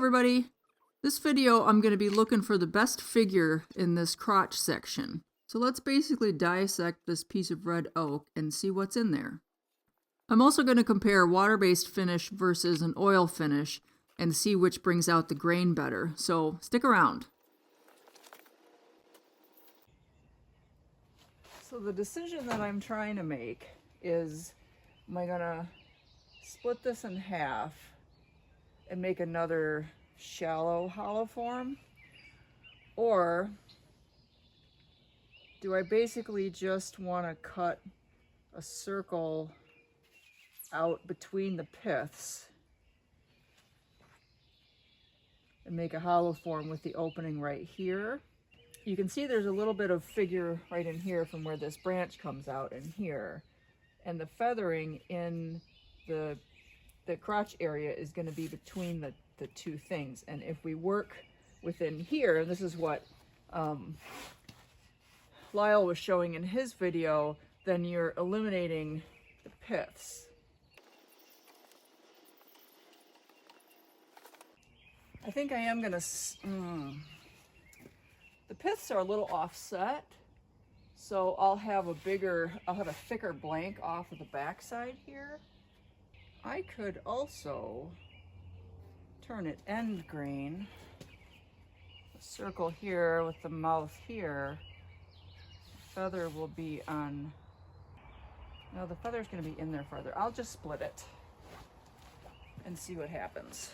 everybody! This video I'm going to be looking for the best figure in this crotch section. So let's basically dissect this piece of red oak and see what's in there. I'm also going to compare water-based finish versus an oil finish and see which brings out the grain better, so stick around. So the decision that I'm trying to make is, am I going to split this in half and make another shallow hollow form, or do I basically just want to cut a circle out between the piths and make a hollow form with the opening right here? You can see there's a little bit of figure right in here from where this branch comes out in here, and the feathering in the crotch area is going to be between the two things. And if we work within here, and this is what Lyle was showing in his video, then you're eliminating the piths. I think I am gonna, the piths are a little offset, so I'll have a thicker blank off of the back side here. I could also turn it end grain, a circle here with the mouth here. The feather will be on, no, the feather's gonna be in there further. I'll just split it and see what happens.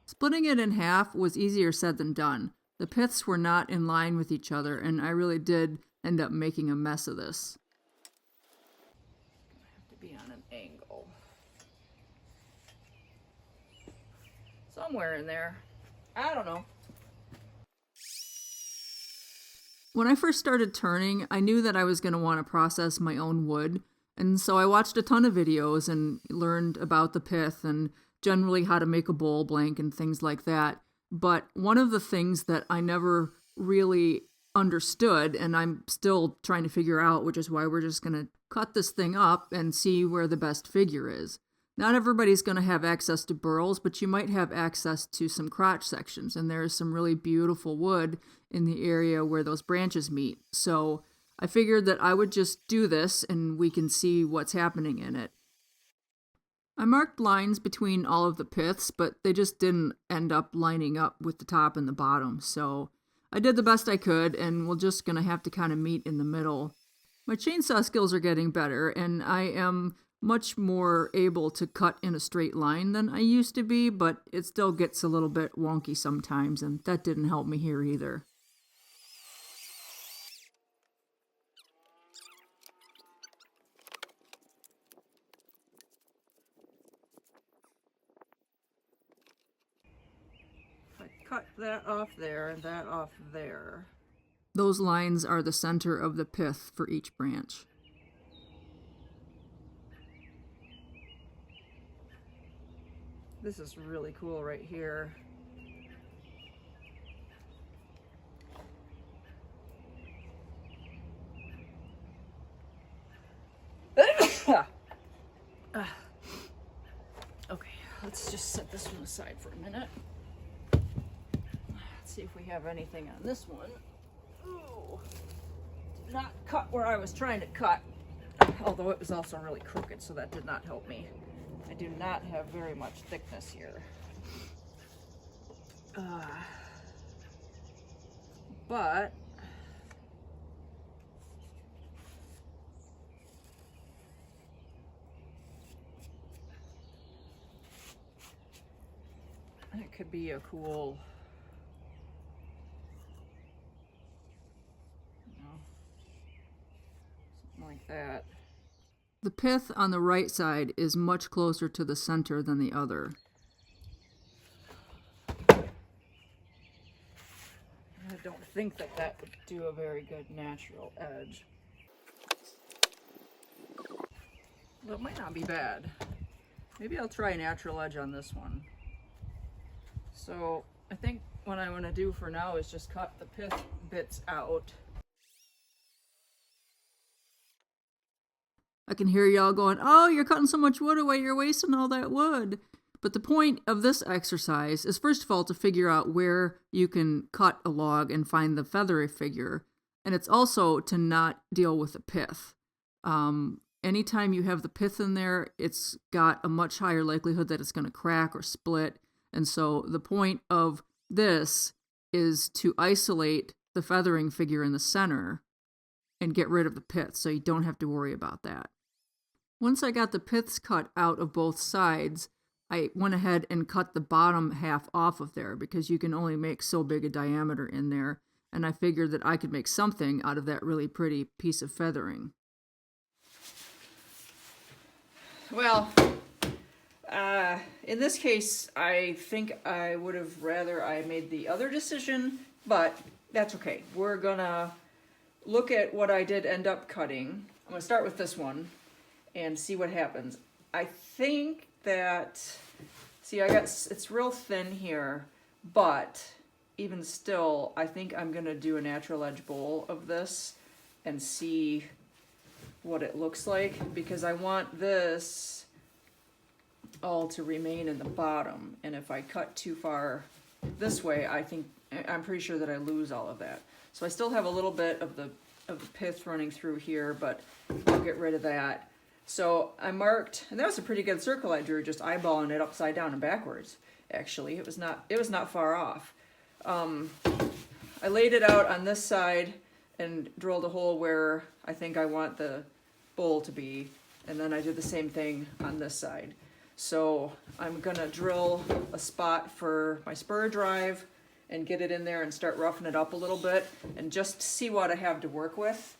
Splitting it in half was easier said than done. The piths were not in line with each other, and I really did end up making a mess of this. I have to be on an angle. Somewhere in there. I don't know. When I first started turning, I knew that I was going to want to process my own wood, and so I watched a ton of videos and learned about the pith and generally how to make a bowl blank and things like that. But one of the things that I never really understood, and I'm still trying to figure out, which is why we're just going to cut this thing up and see where the best figure is. Not everybody's going to have access to burls, but you might have access to some crotch sections, and there's some really beautiful wood in the area where those branches meet. So I figured that I would just do this and we can see what's happening in it. I marked lines between all of the piths, but they just didn't end up lining up with the top and the bottom, so I did the best I could, and we're just going to have to kind of meet in the middle. My chainsaw skills are getting better, and I am much more able to cut in a straight line than I used to be, but it still gets a little bit wonky sometimes, and that didn't help me here either. Cut that off there and that off there. Those lines are the center of the pith for each branch. This is really cool right here. Okay, let's just set this one aside for a minute. See if we have anything on this one. Ooh, did not cut where I was trying to cut, although it was also really crooked, so that did not help me. I do not have very much thickness here. But it could be a cool, like that. The pith on the right side is much closer to the center than the other. I don't think that would do a very good natural edge. Well, it might not be bad. Maybe I'll try a natural edge on this one. So I think what I want to do for now is just cut the pith bits out. I can hear y'all going, oh, you're cutting so much wood away, you're wasting all that wood. But the point of this exercise is, first of all, to figure out where you can cut a log and find the feathery figure. And it's also to not deal with the pith. Anytime you have the pith in there, it's got a much higher likelihood that it's going to crack or split. And so the point of this is to isolate the feathering figure in the center and get rid of the pith, so you don't have to worry about that. Once I got the piths cut out of both sides, I went ahead and cut the bottom half off of there because you can only make so big a diameter in there, and I figured that I could make something out of that really pretty piece of feathering. Well, in this case, I think I would have rather I made the other decision, but that's okay. We're gonna look at what I did end up cutting. I'm gonna start with this one and see what happens. I think that, see, it's real thin here, but even still, I think I'm gonna do a natural edge bowl of this and see what it looks like, because I want this all to remain in the bottom, and if I cut too far this way, I'm pretty sure that I lose all of that. So I still have a little bit of the pith running through here, but I'll get rid of that. So I marked, and that was a pretty good circle I drew, just eyeballing it upside down and backwards. Actually, it was not far off. I laid it out on this side and drilled a hole where I think I want the bowl to be, and then I did the same thing on this side. So I'm gonna drill a spot for my spur drive and get it in there and start roughing it up a little bit and just see what I have to work with,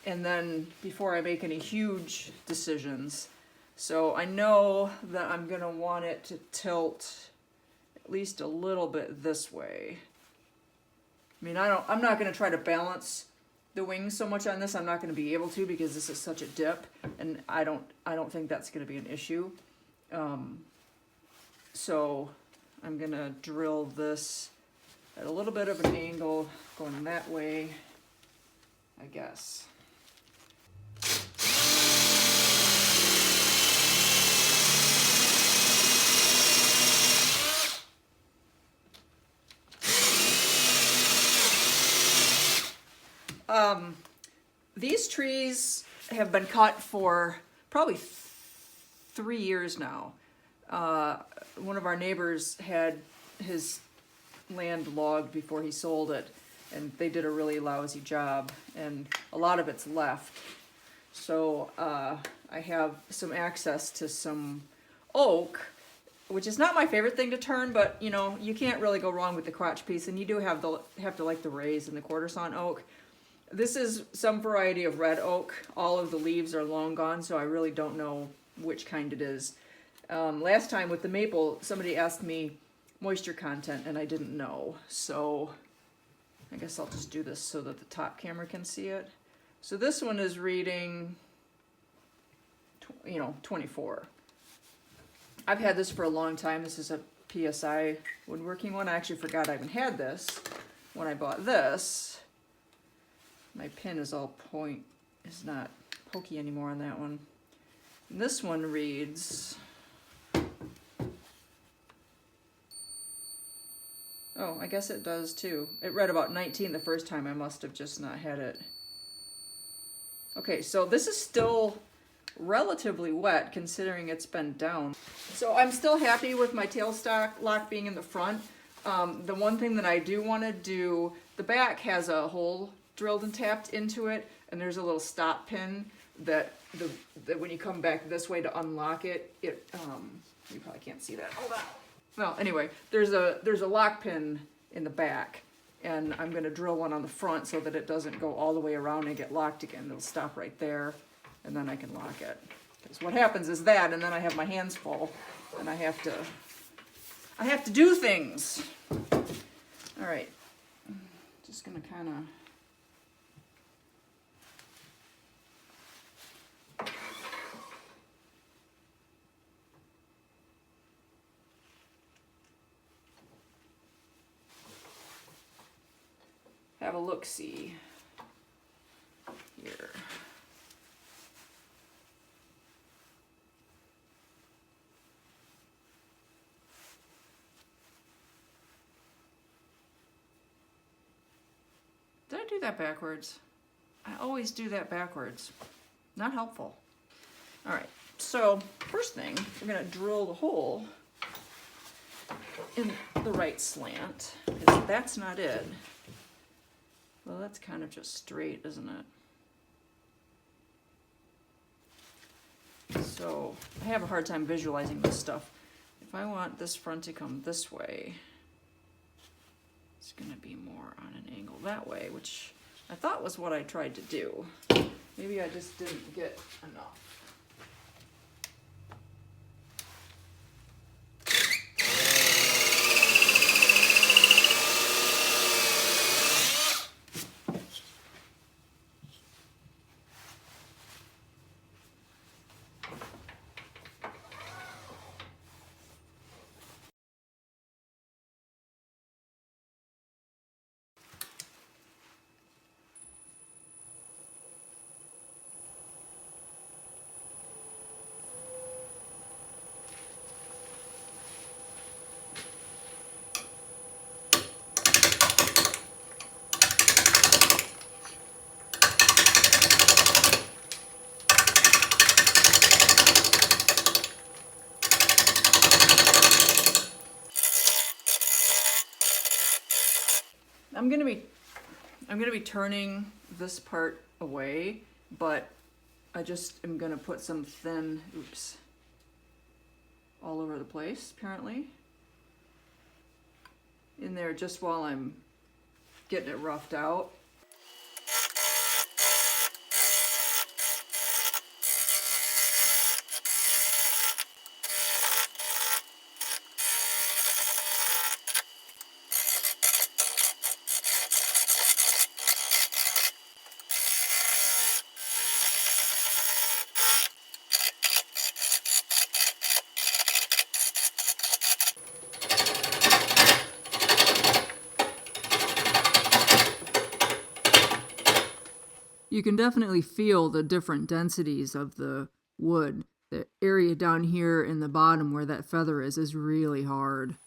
and then before I make any huge decisions. So I know that I'm gonna want it to tilt at least a little bit this way. I mean, I'm not gonna try to balance the wings so much on this. I'm not going to be able to, because this is such a dip, and I don't think that's going to be an issue. So I'm going to drill this at a little bit of an angle going that way, I guess. These trees have been cut for probably 3 years now. One of our neighbors had his land logged before he sold it, and they did a really lousy job, and a lot of it's left. So I have some access to some oak, which is not my favorite thing to turn, but you know, you can't really go wrong with the crotch piece, and you do have to like the raise and the quarter sawn oak. This is some variety of red oak. All of the leaves are long gone, so I really don't know which kind it is. Last time with the maple, somebody asked me moisture content, and I didn't know. So I guess I'll just do this so that the top camera can see it. So this one is reading, 24. I've had this for a long time. This is a PSI woodworking one. I actually forgot I even had this when I bought this. My pin is is not pokey anymore on that one. And this one reads, oh, I guess it does too. It read about 19 the first time. I must have just not had it. Okay, so this is still relatively wet considering it's been down. So I'm still happy with my tailstock lock being in the front. The one thing that I do want to do, the back has a hole drilled and tapped into it, and there's a little stop pin that when you come back this way to unlock it, you probably can't see that. Hold on. Well, anyway, there's a lock pin in the back, and I'm going to drill one on the front so that it doesn't go all the way around and get locked again. It'll stop right there, and then I can lock it. Because what happens is that, and then I have my hands full, and I have to do things. All right, just going to kind of have a look-see here. Did I do that backwards? I always do that backwards. Not helpful. All right, so first thing, we're gonna drill the hole in the right slant, because that's not it. Well, that's kind of just straight, isn't it? So I have a hard time visualizing this stuff. If I want this front to come this way, it's gonna be more on an angle that way, which I thought was what I tried to do. Maybe I just didn't get enough. I'm gonna be turning this part away, but I just am gonna put some thin, oops, all over the place, apparently, in there just while I'm getting it roughed out. You can definitely feel the different densities of the wood. The area down here in the bottom where that feather is really hard.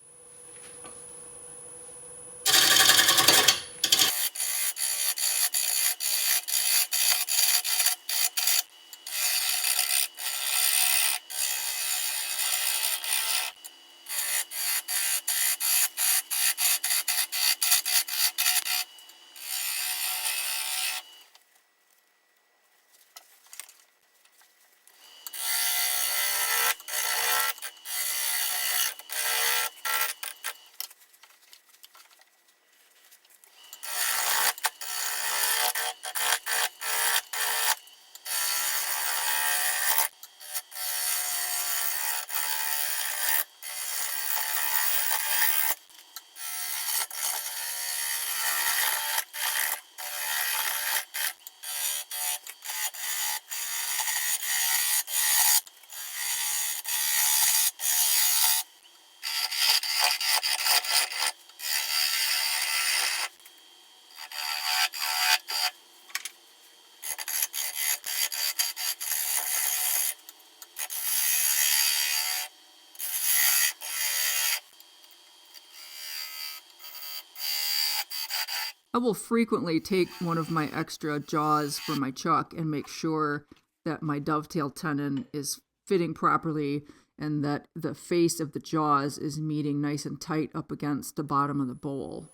I will frequently take one of my extra jaws for my chuck and make sure that my dovetail tenon is fitting properly and that the face of the jaws is meeting nice and tight up against the bottom of the bowl.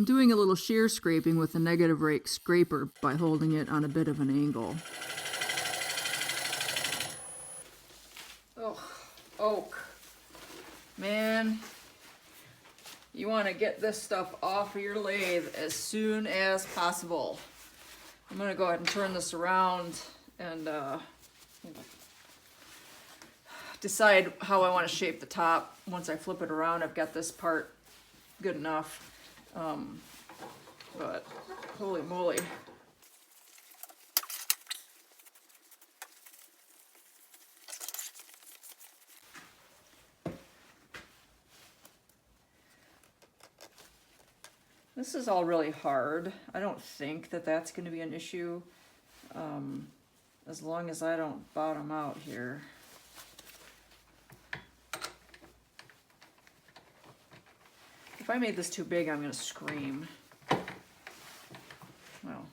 I'm doing a little shear scraping with a negative rake scraper by holding it on a bit of an angle. Oh, oak. Man, You want to get this stuff off of your lathe as soon as possible. I'm going to go ahead and turn this around and decide how I want to shape the top. Once I flip it around, I've got this part good enough. But holy moly. This is all really hard. I don't think that that's going to be an issue, as long as I don't bottom out here. If I made this too big, I'm going to scream. Well,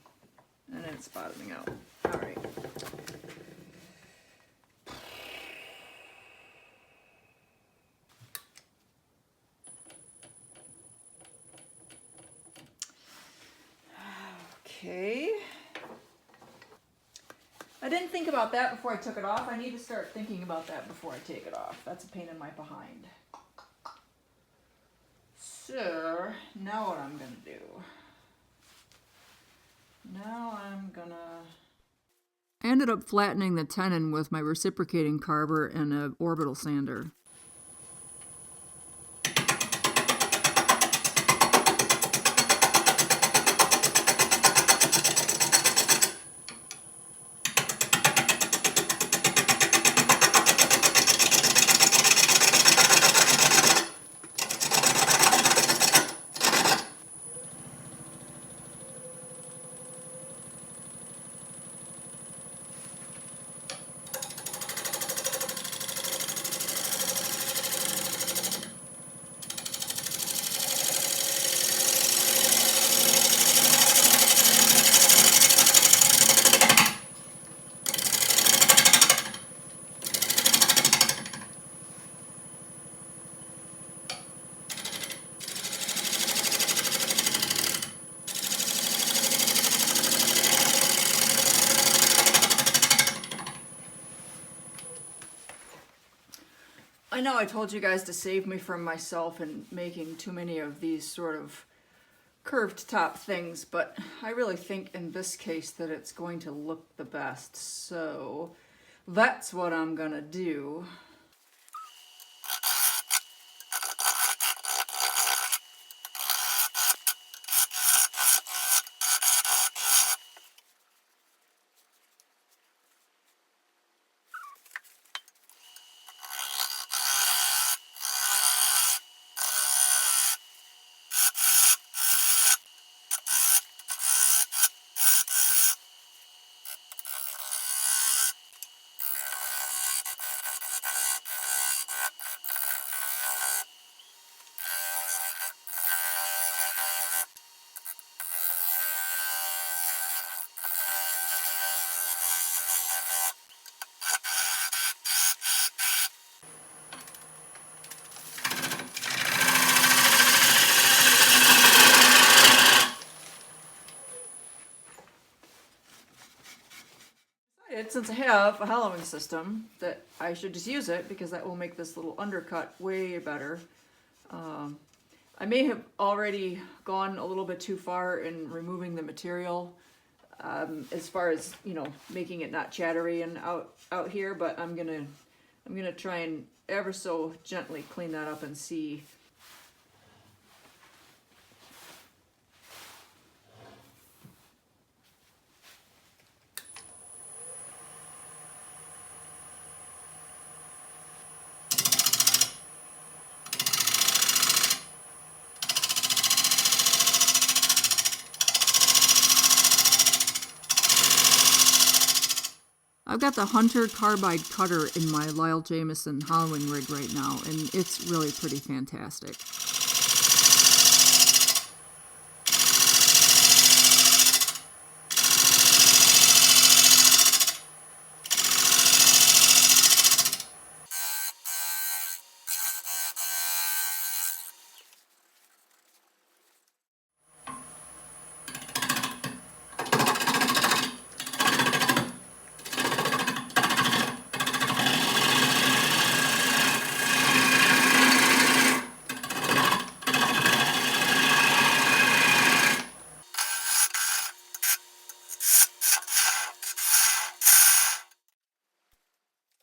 and it's bottoming out. All right. Okay. I didn't think about that before I took it off. I need to start thinking about that before I take it off. That's a pain in my behind. So, now what I'm gonna do. I ended up flattening the tenon with my reciprocating carver and an orbital sander. I know I told you guys to save me from myself and making too many of these sort of curved top things, but I really think in this case that it's going to look the best. So that's what I'm gonna do. Since I have a hollowing system, that I should just use it because that will make this little undercut way better. I may have already gone a little bit too far in removing the material as far as, you know, making it not chattery and out here, but I'm gonna try and ever so gently clean that up and see. I've got the Hunter Carbide cutter in my Lyle Jamieson hollowing rig right now, and it's really pretty fantastic.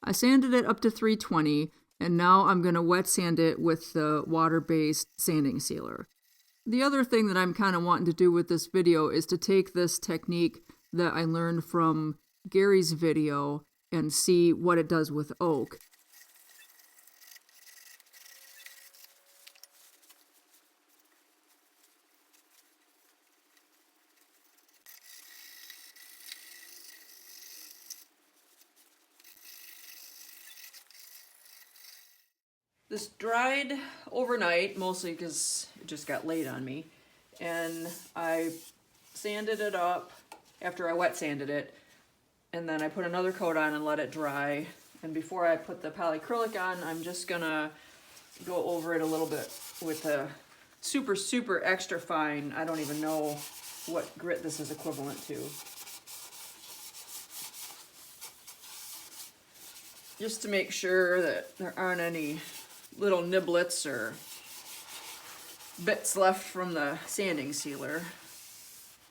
I sanded it up to 320, and now I'm going to wet sand it with the water-based sanding sealer. The other thing that I'm kind of wanting to do with this video is to take this technique that I learned from Gary's video and see what it does with oak. This dried overnight, mostly because it just got late on me, and I sanded it up after I wet sanded it, and then I put another coat on and let it dry. And before I put the polycrylic on, I'm just gonna go over it a little bit with a super, super extra fine, I don't even know what grit this is equivalent to. Just to make sure that there aren't any little niblets or bits left from the sanding sealer.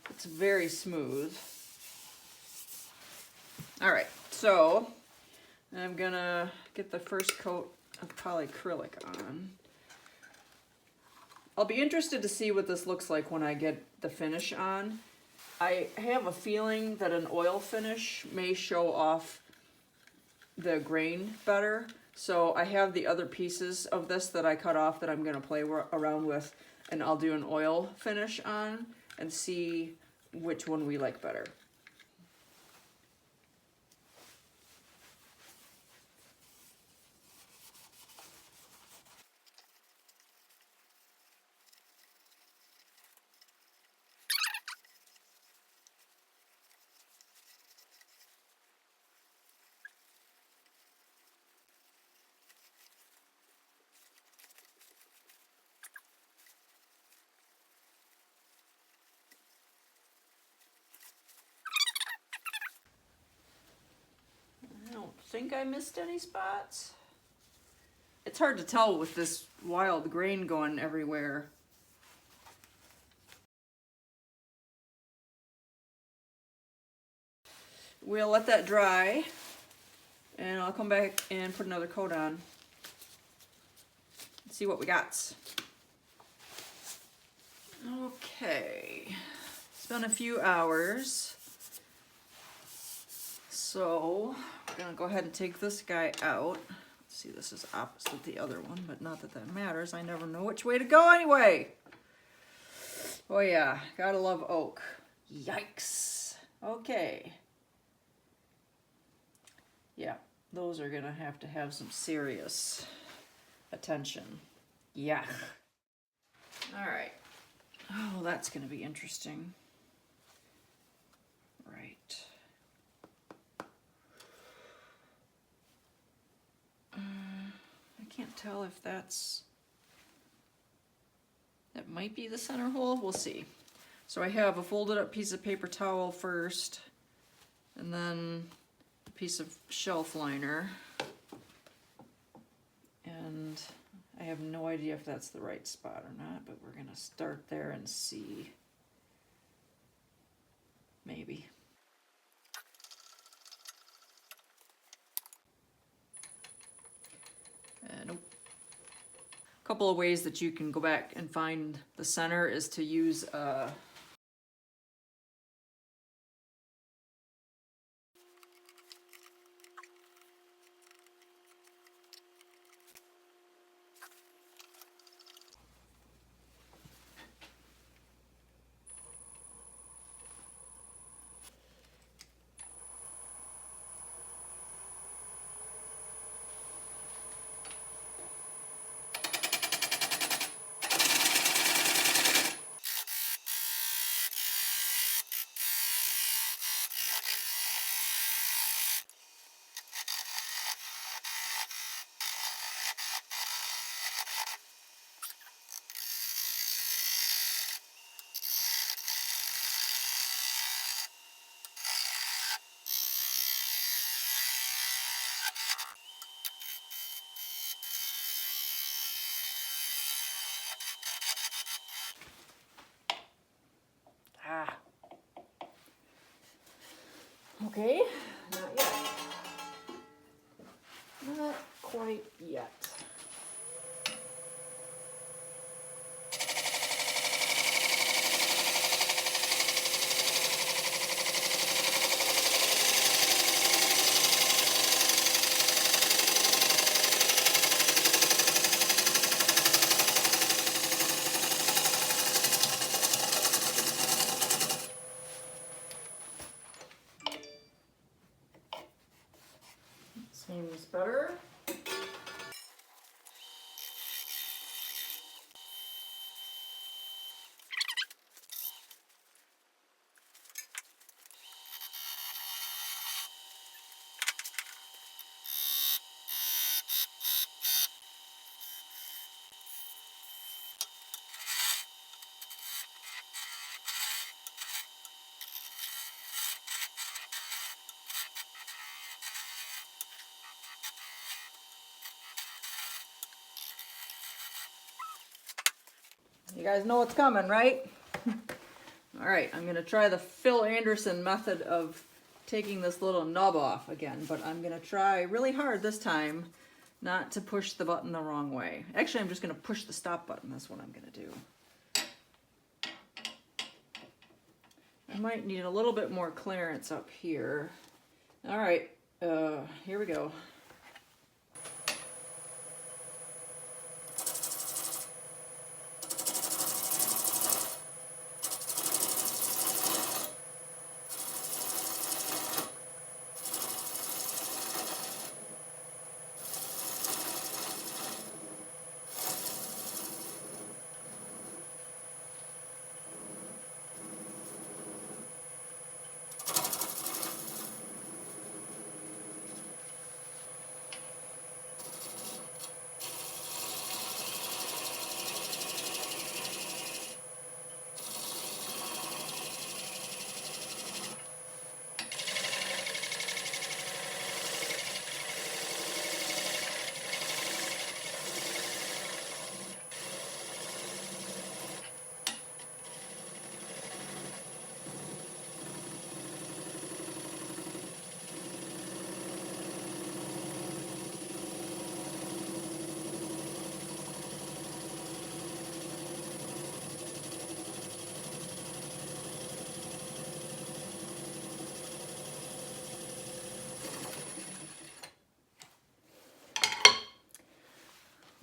It's very smooth. Alright, so I'm gonna get the first coat of polycrylic on. I'll be interested to see what this looks like when I get the finish on. I have a feeling that an oil finish may show off the grain better. So I have the other pieces of this that I cut off that I'm going to play around with, and I'll do an oil finish on and see which one we like better. I don't think I missed any spots. It's hard to tell with this wild grain going everywhere. We'll let that dry, and I'll come back and put another coat on. Let's see what we got. Okay, it's been a few hours. So we're gonna go ahead and take this guy out. Let's see, this is opposite the other one, but not that that matters. I never know which way to go anyway. Oh yeah, gotta love oak. Yikes. Okay. Yeah, those are gonna have to have some serious attention. Yeah. All right. Oh, that's gonna be interesting. Right. I can't tell if that might be the center hole. We'll see. So I have a folded up piece of paper towel first, and then a piece of shelf liner, and I have no idea if that's the right spot or not, but we're gonna start there and see. Maybe. Nope. A couple of ways that you can go back and find the center is to use okay, not yet. quite yet. Seems better. You guys know what's coming, right? All right, I'm gonna try the Phil Anderson method of taking this little nub off again, but I'm gonna try really hard this time not to push the button the wrong way. Actually, I'm just gonna push the stop button. That's what I'm gonna do. I might need a little bit more clearance up here. All right, here we go.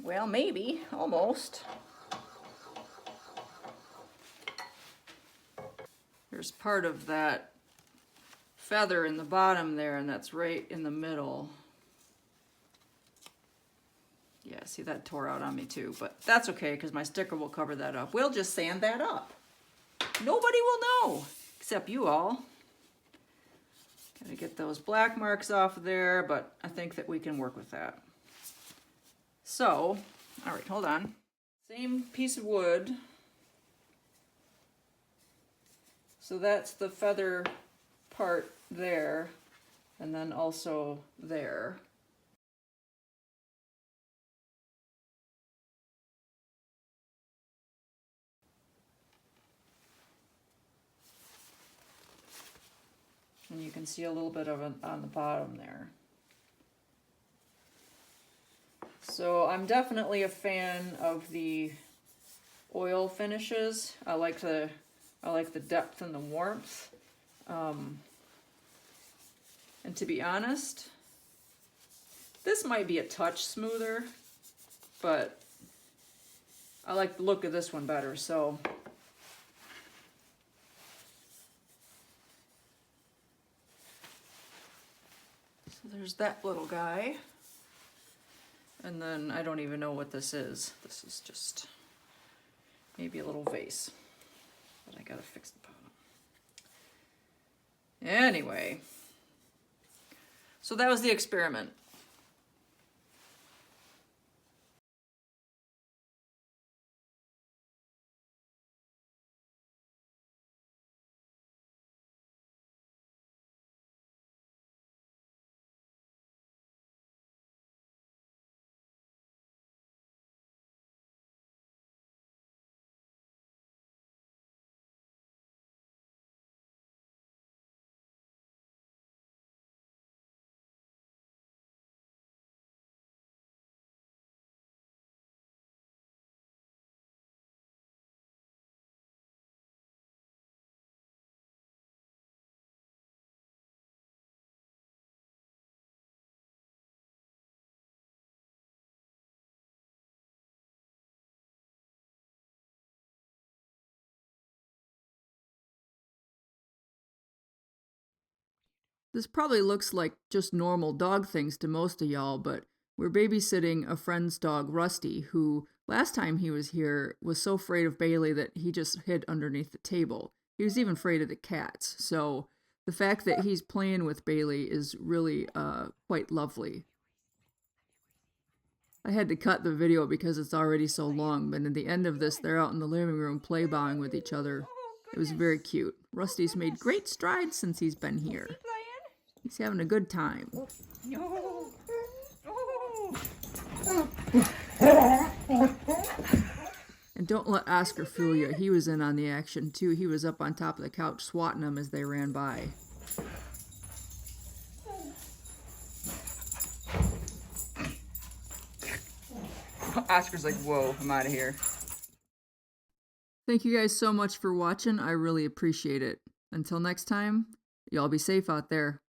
Well, maybe, almost. There's part of that feather in the bottom there, and that's right in the middle. Yeah, see, that tore out on me too, but that's okay because my sticker will cover that up. We'll just sand that up. Nobody will know, except you all. Gotta get those black marks off of there, but I think that we can work with that. So, all right, hold on. Same piece of wood. So that's the feather part there, and then also there. And you can see a little bit of it on the bottom there. So I'm definitely a fan of the oil finishes. I like the depth and the warmth. And to be honest, this might be a touch smoother, but I like the look of this one better, so. So there's that little guy. And then I don't even know what this is. This is just maybe a little vase, but I gotta fix the bottom. Anyway, so that was the experiment. This probably looks like just normal dog things to most of y'all, but we're babysitting a friend's dog, Rusty, who last time he was here was so afraid of Bailey that he just hid underneath the table. He was even afraid of the cats, so the fact that he's playing with Bailey is really quite lovely. I had to cut the video because it's already so long, but at the end of this, they're out in the living room play-bowing with each other. It was very cute. Rusty's made great strides since he's been here. He's having a good time. And don't let Oscar fool you. He was in on the action too. He was up on top of the couch swatting them as they ran by. Oscar's like, whoa, I'm out of here. Thank you guys so much for watching. I really appreciate it. Until next time, y'all be safe out there.